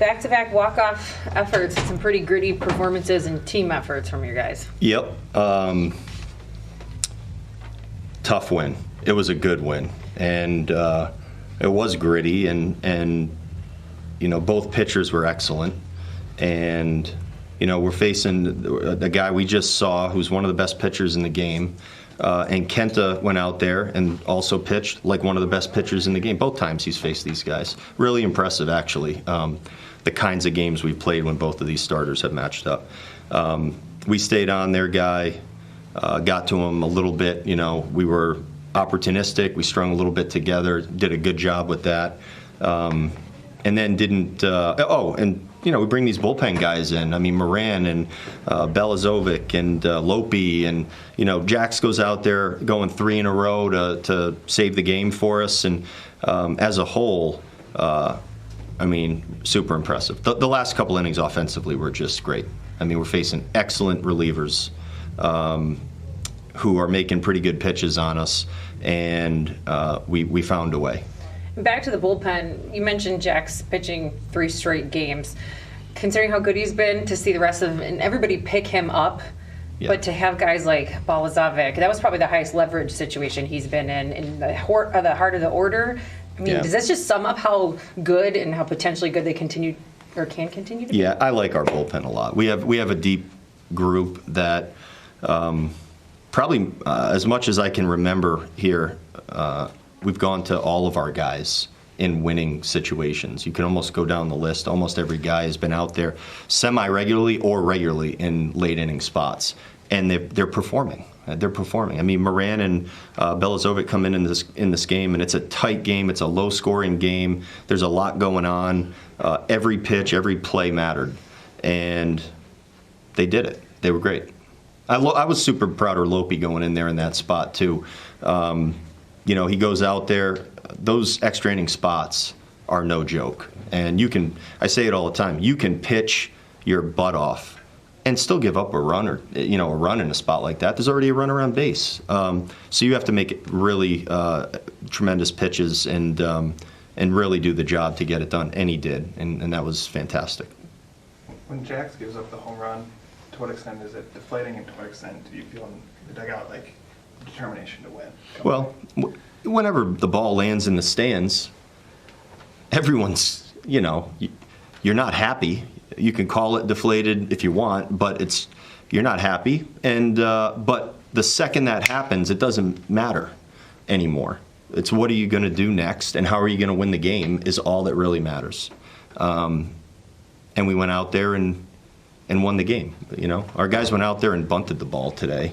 Back-to-back walk-off efforts, some pretty gritty performances and team efforts from your guys. Yep. Tough win. It was a good win. And it was gritty, and both pitchers were excellent. And, we're facing the guy we just saw who's one of the best pitchers in the game. And Kenta went out there and also pitched like one of the best pitchers in the game. Both times he's faced these guys. Really impressive, actually, the kinds of games we've played when both of these starters have matched up. We stayed on their guy, got to him a little bit. We were opportunistic. We strung a little bit together, did a good job with that. And then didn't we bring these bullpen guys in. I mean, Moran and Belazovic and Lopi, and Jax goes out there going 3 in a row to save the game for us. And as a whole, super impressive. The last couple innings offensively were just great. I mean, we're facing excellent relievers who are making pretty good pitches on us, and we found a way. Back to the bullpen, you mentioned Jack's pitching 3 straight games. Considering how good he's been, to see the rest of them and everybody pick him up, but to have guys like Balazovic, that was probably the highest leverage situation he's been in the heart of the order. I mean, does this just sum up how good and how potentially good they can continue to be? Yeah, I like our bullpen a lot. We have a deep group that probably as much as I can remember here, we've gone to all of our guys in winning situations. You can almost go down the list. Almost every guy has been out there semi-regularly or regularly in late inning spots, and they're performing. They're performing. I mean, Moran and Belazovic come in this game, and it's a tight game. It's a low-scoring game. There's a lot going on. Every pitch, every play mattered, and they did it. They were great. I was super proud of Lopi going in there in that spot too. He goes out there. Those extra inning spots are no joke. And I say it all the time, you can pitch your butt off and still give up a run or a run in a spot like that. There's already a runner on base. So you have to make it really tremendous pitches and really do the job to get it done. And he did, and that was fantastic. When Jax gives up the home run, to what extent is it deflating, and to what extent do you feel in the dugout like determination to win? Well, whenever the ball lands in the stands, everyone's, you're not happy. You can call it deflated if you want, but you're not happy. And but the second that happens, it doesn't matter anymore. It's what are you going to do next, and how are you going to win the game is all that really matters. And we went out there and won the game. Our guys went out there and bunted the ball today.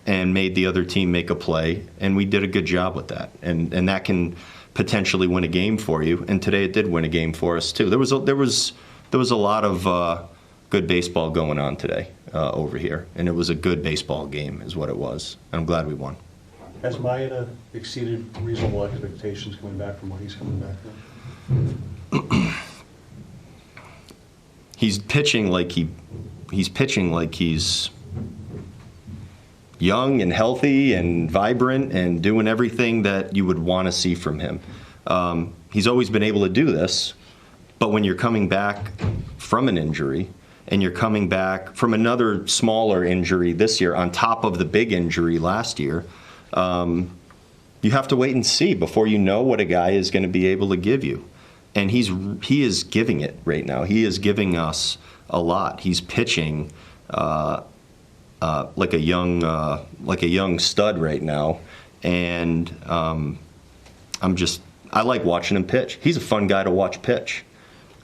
And made the other team make a play, and we did a good job with that. And that can potentially win a game for you. And today it did win a game for us too. There was a lot of good baseball going on today over here, and it was a good baseball game, is what it was. And I'm glad we won. Has Maeda exceeded reasonable expectations coming back from what he's coming back from? He's pitching like he's young and healthy and vibrant and doing everything that you would want to see from him. He's always been able to do this, but when you're coming back from an injury and you're coming back from another smaller injury this year on top of the big injury last year, you have to wait and see before you know what a guy is going to be able to give you. And he is giving it right now. He is giving us a lot. He's pitching like a young stud right now, and I like watching him pitch. He's a fun guy to watch pitch.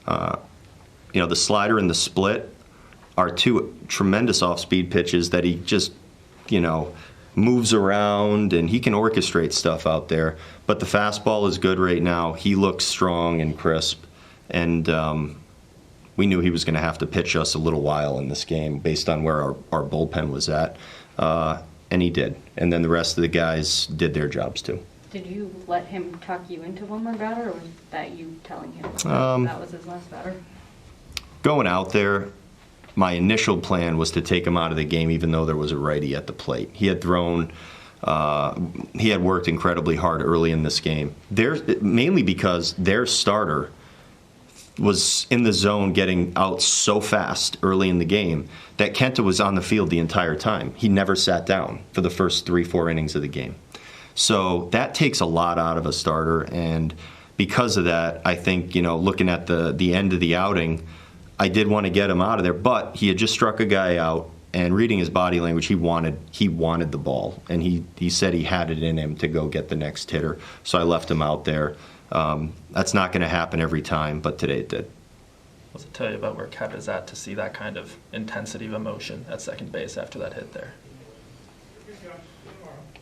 The slider and the split are 2 tremendous off-speed pitches that he just moves around, and he can orchestrate stuff out there. But the fastball is good right now. He looks strong and crisp, and we knew he was going to have to pitch us a little while in this game based on where our bullpen was at, and he did. And then the rest of the guys did their jobs too. Did you let him talk you into one more batter, or was that you telling him that was his last batter? Going out there, my initial plan was to take him out of the game even though there was a righty at the plate. He had worked incredibly hard early in this game. Mainly because their starter was in the zone getting out so fast early in the game that Kenta was on the field the entire time. He never sat down for the first 3-4 innings of the game. So that takes a lot out of a starter, and because of that, I think, looking at the end of the outing, I did want to get him out of there, but he had just struck a guy out, and reading his body language, he wanted the ball, and he said he had it in him to go get the next hitter, so I left him out there. That's not going to happen every time, but today it did. What's it tell you about where Kev is at to see that kind of intensity of emotion at second base after that hit there?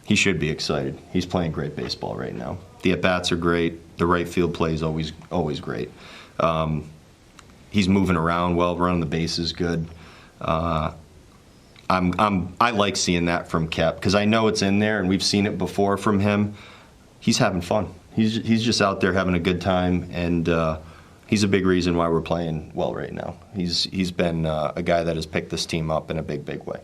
He should be excited. He's playing great baseball right now. The at-bats are great. The right field play is always great. He's moving around well, running the bases good. I like seeing that from Kep because I know it's in there, and we've seen it before from him. He's having fun. He's just out there having a good time, and he's a big reason why we're playing well right now. He's been a guy that has picked this team up in a big way.